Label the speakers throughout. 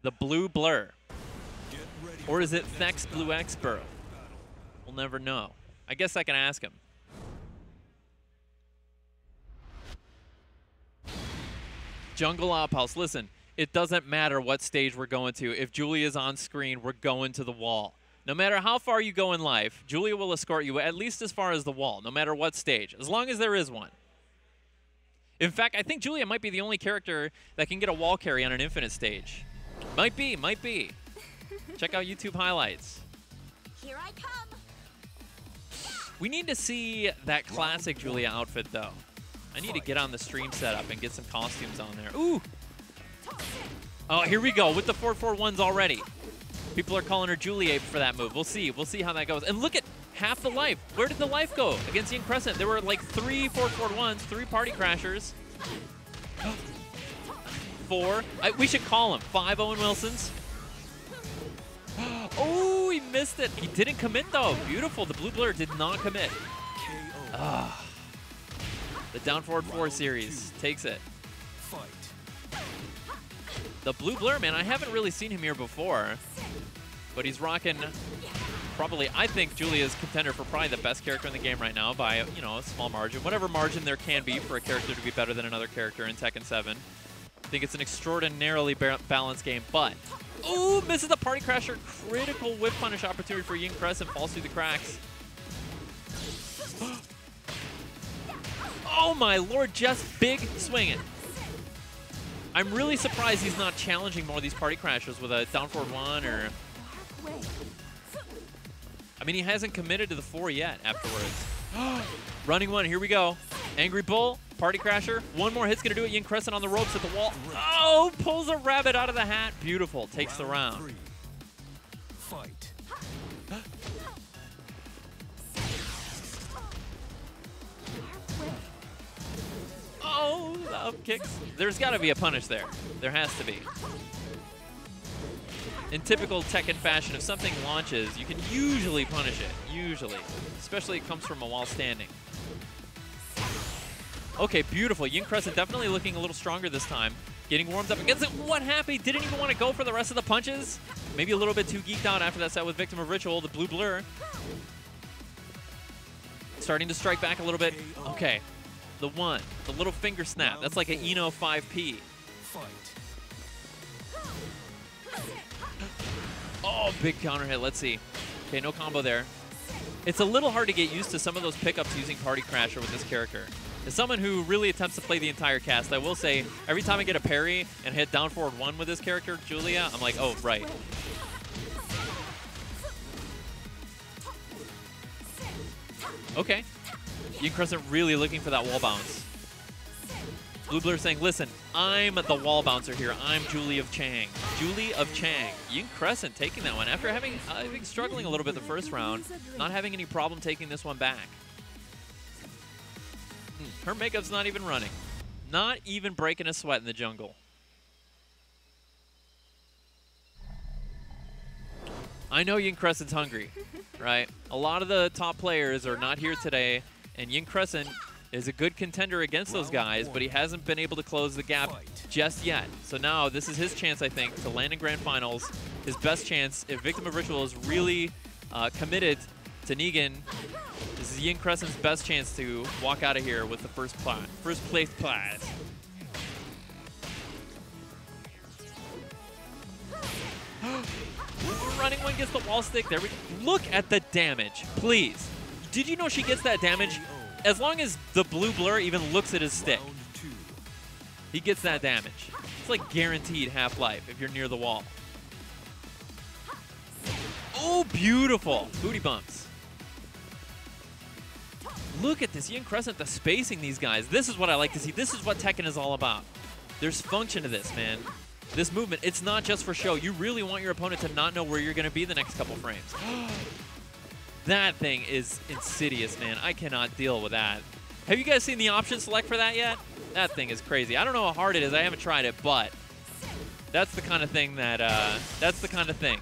Speaker 1: The blue blur. Or is it ThexBluexBlur? We'll never know. I guess I can ask him. Jungle Outhouse. Listen, it doesn't matter what stage we're going to. If Julia's on screen, we're going to the wall. No matter how far you go in life, Julia will escort you at least as far as the wall, no matter what stage, as long as there is one. In fact, I think Julia might be the only character that can get a wall carry on an infinite stage. Might be, might be. Check out YouTube highlights.
Speaker 2: Here I come.
Speaker 1: We need to see that classic Julia outfit, though. I need to get on the stream setup and get some costumes on there. Ooh! Oh, here we go with the 441s already. People are calling her Julia for that move. We'll see. We'll see how that goes. And look at half the life. Where did the life go against YINCRESCENT? There were like 3 441s, 3 party crashers. 4. We should call him. 5 Owen Wilsons. Oh, he missed it. He didn't commit, though. Beautiful. The blue blur did not commit. The down forward 4 series takes it. The blue blur, man, I haven't really seen him here before, but he's rocking probably, I think, Julia's contender for probably the best character in the game right now by, you know, a small margin. Whatever margin there can be for a character to be better than another character in Tekken 7. I think it's an extraordinarily balanced game, but... Ooh, misses the party crasher. Critical whip punish opportunity for YINCRESCENT. Falls through the cracks. Oh my lord, just big swinging. I'm really surprised he's not challenging more of these party crashers with a down forward 1 or... I mean, he hasn't committed to the 4 yet afterwards. Running 1, here we go. Angry Bull, party crasher. 1 more hit's gonna do it. YINCRESCENT on the ropes at the wall. Oh, pulls a rabbit out of the hat. Beautiful, takes the round.
Speaker 3: Fight.
Speaker 1: Oh, the up kicks. There's gotta be a punish there. There has to be. In typical Tekken fashion, if something launches, you can usually punish it. Usually. Especially if it comes from a while standing. Okay, beautiful. YINCRESCENT definitely looking a little stronger this time. Getting warmed up against it. What happened? He didn't even want to go for the rest of the punches. Maybe a little bit too geeked out after that set with Victim of Ritual, the blue blur. Starting to strike back a little bit. Okay. The 1. The little finger snap. That's like an Eno 5P. Oh, big counter hit. Let's see. Okay, no combo there. It's a little hard to get used to some of those pickups using Party Crasher with this character. As someone who really attempts to play the entire cast, I will say, every time I get a parry and hit down forward 1 with this character, Julia, I'm like, oh, right. Okay. YINCRESCENT really looking for that wall bounce. Blue Blur saying, listen, I'm the wall bouncer here. I'm Julie of Chang. Julie of Chang. YINCRESCENT taking that one after having, I think, struggling a little bit the first round, not having any problem taking this one back. Her makeup's not even running. Not even breaking a sweat in the jungle. I know YINCRESCENT's hungry, right? A lot of the top players are not here today, and YINCRESCENT is a good contender against those guys, but he hasn't been able to close the gap just yet. So now this is his chance, I think, to land in Grand Finals. His best chance, if Victim of Ritual is really committed to Negan, this is YINCRESCENT's best chance to walk out of here with the first place prize. Running 1 gets the wall stick. There we go. Look at the damage, please. Did you know she gets that damage? As long as the blue blur even looks at his stick, he gets that damage. It's like guaranteed half-life if you're near the wall. Oh, beautiful. Booty bumps. Look at this. YINCRESCENT, the spacing these guys. This is what I like to see. This is what Tekken is all about. There's function to this, man. This movement, it's not just for show. You really want your opponent to not know where you're going to be the next couple frames. That thing is insidious, man. I cannot deal with that. Have you guys seen the option select for that yet? That thing is crazy. I don't know how hard it is. I haven't tried it, but that's the kind of thing that, that's the kind of thing.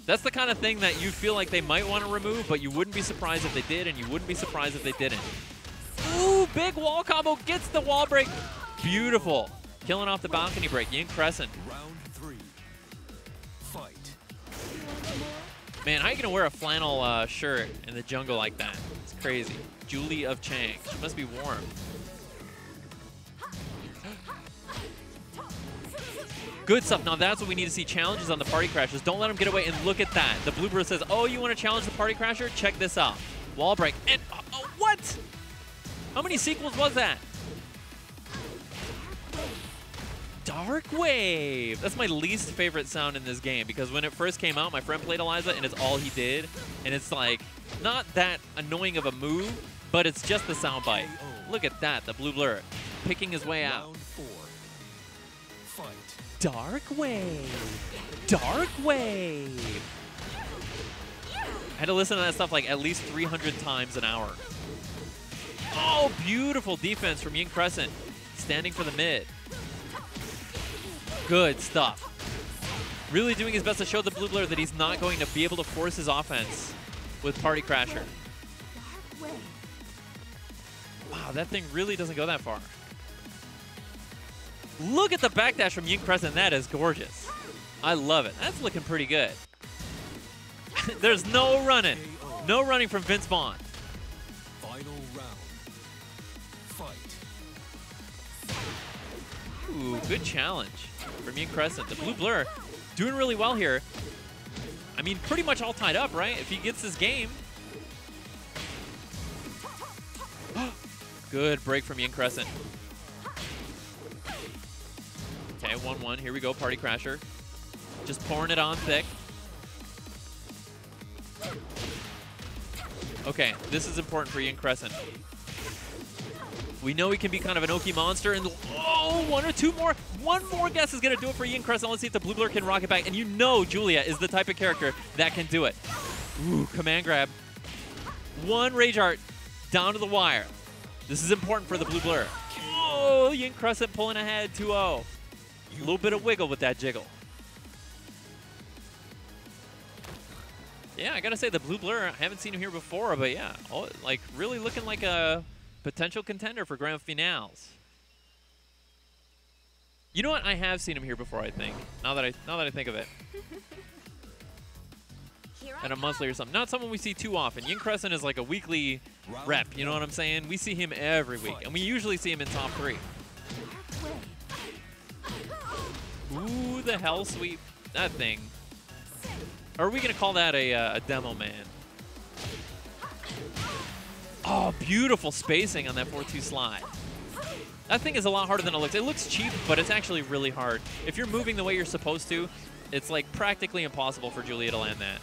Speaker 1: That's the kind of thing that you feel like they might want to remove, but you wouldn't be surprised if they did, and you wouldn't be surprised if they didn't. Ooh, big wall combo, gets the wall break. Beautiful. Killing off the balcony break. YINCRESCENT.
Speaker 3: Round 3. Fight.
Speaker 1: Man, how are you going to wear a flannel shirt in the jungle like that? It's crazy. Julie of Chang. She must be warm. Good stuff. Now that's what we need to see. Challenges on the Party Crashers. Don't let them get away. And look at that. The BlueBlur says, oh, you want to challenge the Party Crasher? Check this out. Wall break. And what? How many sequels was that? Dark Wave. That's my least favorite sound in this game because when it first came out, my friend played Eliza and it's all he did. And it's like not that annoying of a move, but it's just the soundbite. Look at that. The BlueBlur picking his way out.
Speaker 3: Round 4. Fight.
Speaker 1: Dark Wave. Dark Wave. I had to listen to that stuff like at least 300 times an hour. Oh, beautiful defense from YINCRESCENT. Standing for the mid. Good stuff. Really doing his best to show the BlueBlur that he's not going to be able to force his offense with Party Crasher. Wow, that thing really doesn't go that far. Look at the backdash from YINCRESCENT. That is gorgeous. I love it. That's looking pretty good. There's no running. No running from Vince Vaughn.
Speaker 3: Final round. Fight.
Speaker 1: Ooh, good challenge from YINCRESCENT. The BlueBlur doing really well here. I mean, pretty much all tied up, right? If he gets this game. Good break from YINCRESCENT. Okay, 1-1. Here we go, Party Crasher. Just pouring it on thick. Okay, this is important for YINCRESCENT. We know he can be kind of an Oki monster, and oh, one more guess is gonna do it for YINCRESCENT. Let's see if the BlueBlur can rock it back. And you know Julia is the type of character that can do it. Ooh, command grab. One Rage Art down to the wire. This is important for the BlueBlur. Oh, YINCRESCENT pulling ahead 2-0. A little bit of wiggle with that jiggle. Yeah, I gotta say the BlueBlur, I haven't seen him here before, but yeah, like really looking like a potential contender for grand finales. You know what? I have seen him here before, I think. Now that I think of it. At a monthly or something. Not someone we see too often. YINCRESCENT is like a weekly rep, you know what I'm saying? We see him every week, and we usually see him in top 3. Ooh, the Hell Sweep. That thing. Or are we going to call that a demo, man? Oh, beautiful spacing on that 4-2 slide. That thing is a lot harder than it looks. It looks cheap, but it's actually really hard. If you're moving the way you're supposed to, it's like practically impossible for Julia to land that.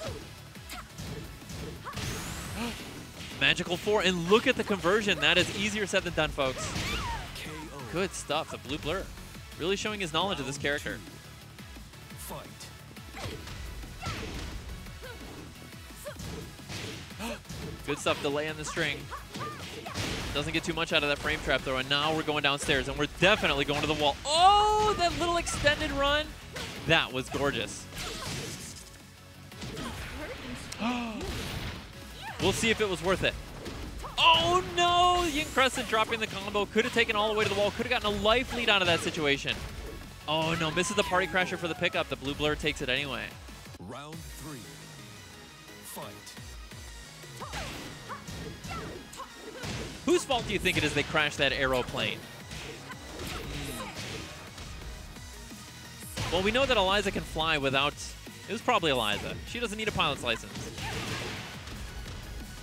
Speaker 1: Magical 4, and look at the conversion. That is easier said than done, folks. Good stuff, the BlueBlur. Really showing his knowledge of this character.
Speaker 3: Fight.
Speaker 1: Good stuff, delay on the string. Doesn't get too much out of that frame trap throw, and now we're going downstairs, and we're definitely going to the wall. Oh, that little extended run. That was gorgeous. We'll see if it was worth it. Oh, no! YINCRESCENT dropping the combo. Could have taken all the way to the wall. Could have gotten a life lead out of that situation. Oh, no. Misses the Party Crasher for the pickup. The BlueBlur takes it anyway.
Speaker 3: Round 3. Fight.
Speaker 1: Whose fault do you think it is they crashed that aeroplane? Well, we know that Eliza can fly without... It was probably Eliza. She doesn't need a pilot's license.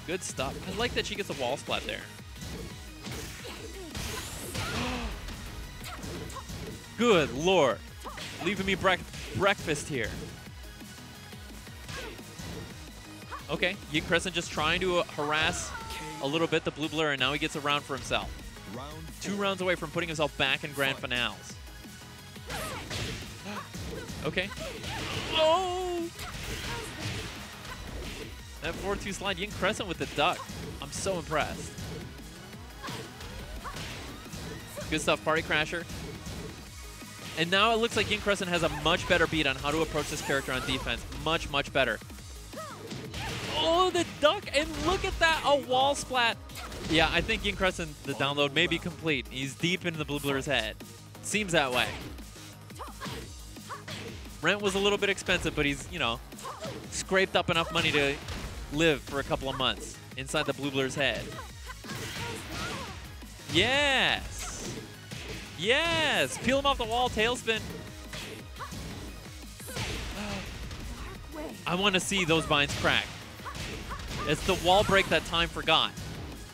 Speaker 1: Good stuff. I like that she gets a wall splat there. Good Lord. Leaving me breakfast here. Okay, YINCRESCENT just trying to harass a little bit the BlueBlur, and now he gets a round for himself. 2 rounds away from putting himself back in grand finales. Okay. Oh! That 4-2 slide, YINCRESCENT with the duck. I'm so impressed. Good stuff, Party Crasher. And now it looks like YINCRESCENT has a much better beat on how to approach this character on defense. Much, much better. Oh, the duck, and look at that, a wall splat. Yeah, I think YINCRESCENT, the download may be complete. He's deep into the BlueBlur's head. Seems that way. Rent was a little bit expensive, but he's, you know, scraped up enough money to live for a couple of months inside the BlueBlur's head. Yes! Yes! Peel him off the wall, tailspin. I want to see those vines crack. It's the wall break that time forgot.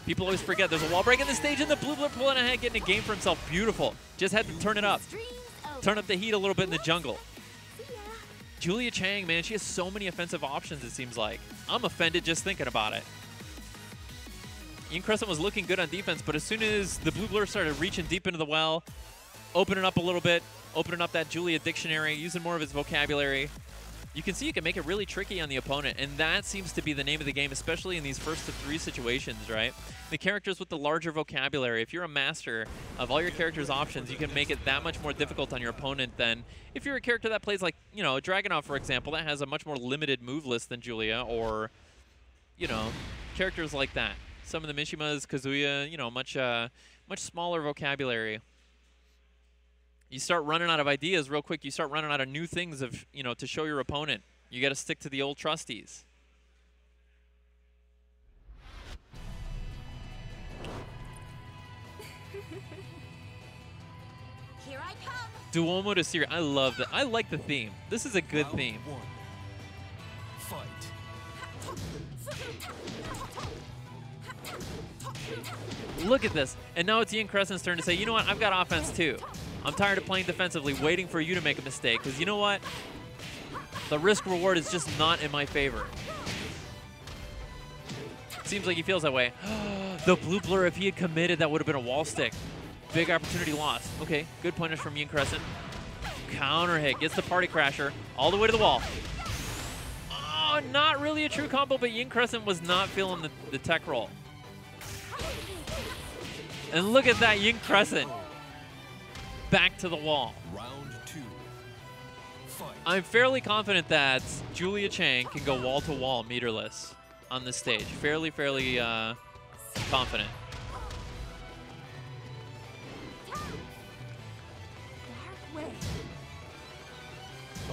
Speaker 1: People always forget there's a wall break in the stage, and the BlueBlur pulling ahead, getting a game for himself. Beautiful. Just had to turn it up. Turn up the heat a little bit in the jungle. Julia Chang, man, she has so many offensive options, it seems like. I'm offended just thinking about it. YINCRESCENT was looking good on defense, but as soon as the BlueBlur started reaching deep into the well, opening up a little bit, opening up that Julia dictionary, using more of his vocabulary, you can see you can make it really tricky on the opponent, and that seems to be the name of the game, especially in these first 3 situations, right? The characters with the larger vocabulary, if you're a master of all your characters' options, you can make it that much more difficult on your opponent than if you're a character that plays like, you know, Dragunov, for example, that has a much more limited move list than Julia, or, you know, characters like that. Some of the Mishimas, Kazuya, you know, much smaller vocabulary. You start running out of ideas real quick. You start running out of new things of, you know, to show your opponent. You got to stick to the old trusties.
Speaker 2: Here I come.
Speaker 1: Duomo to Syria. I love that. I like the theme. This is a good
Speaker 3: Round
Speaker 1: theme.
Speaker 3: 1. Fight.
Speaker 1: Look at this. And now it's YINCRESCENT's turn to say, you know what? I've got offense too. I'm tired of playing defensively, waiting for you to make a mistake. Because you know what? The risk-reward is just not in my favor. Seems like he feels that way. The BlueBlur, if he had committed, that would have been a wall stick. Big opportunity lost. Okay, good punish from YINCRESCENT. Counter hit, gets the party crasher all the way to the wall. Oh, not really a true combo, but YINCRESCENT was not feeling the tech roll. And look at that, YINCRESCENT. Back to the wall.
Speaker 3: Round 2. Fight.
Speaker 1: I'm fairly confident that Julia Chang can go wall to wall meterless on this stage. Fairly confident.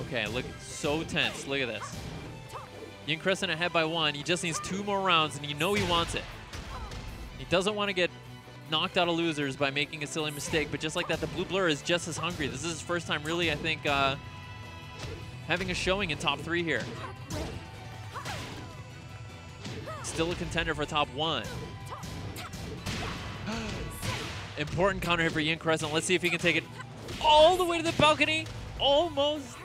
Speaker 1: Okay, look, so tense. Look at this. YINCRESCENT ahead by 1. He just needs 2 more rounds, and you know he wants it. He doesn't want to get knocked out of losers by making a silly mistake, but just like that, the BlueBlur is just as hungry. This is his first time really, I think, having a showing in top 3 here. Still a contender for top 1. Important counter hit for YINCRESCENT. Let's see if he can take it all the way to the balcony. Almost.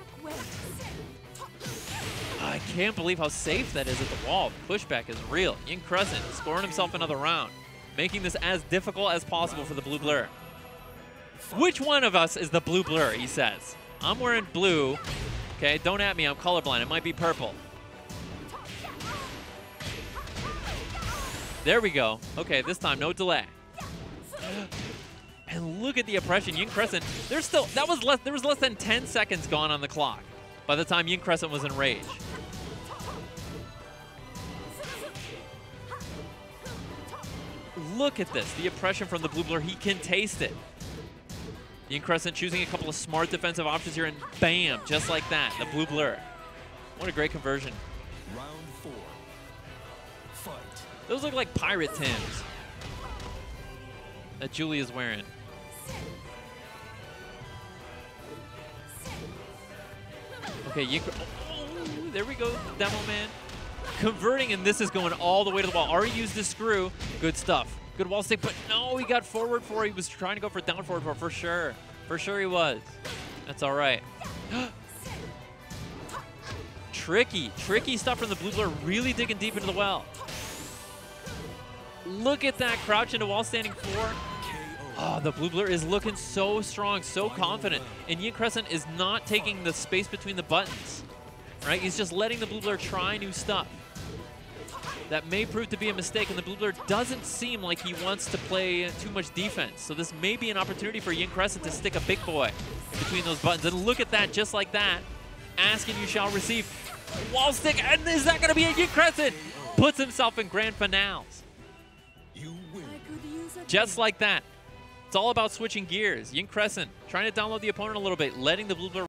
Speaker 1: I can't believe how safe that is at the wall. The pushback is real. YINCRESCENT scoring himself another round, making this as difficult as possible for the BlueBlur. Which one of us is the BlueBlur, he says. I'm wearing blue. Okay, don't at me, I'm colorblind. It might be purple. There we go. Okay, this time, no delay. And look at the oppression. YINCRESCENT, there was less than 10 seconds gone on the clock by the time YINCRESCENT was in rage. Look at this, the oppression from the BlueBlur. He can taste it. YINCRESCENT choosing a couple of smart defensive options here, and bam, just like that, the BlueBlur. What a great conversion.
Speaker 3: Round 4. Fight.
Speaker 1: Those look like pirate Tims that Julia's wearing. Okay, oh, there we go, Demo Man. Converting, and this is going all the way to the wall. Already used his screw. Good stuff. Good wall stick, but no, he got forward 4. He was trying to go for down forward 4 for sure. For sure he was. That's all right. Tricky stuff from the BlueBlur, really digging deep into the well. Look at that crouch into wall standing 4. Oh, the BlueBlur is looking so strong, so confident. And YINCRESCENT is not taking the space between the buttons, right? He's just letting the BlueBlur try new stuff. That may prove to be a mistake, and the BlueBlur doesn't seem like he wants to play too much defense. So this may be an opportunity for YINCRESCENT to stick a big boy in between those buttons. And look at that, just like that. Ask and you shall receive. Wall stick, and is that going to be a YINCRESCENT? Puts himself in grand finales.
Speaker 3: You win.
Speaker 1: Just like that. It's all about switching gears. YINCRESCENT trying to download the opponent a little bit, letting the blue blur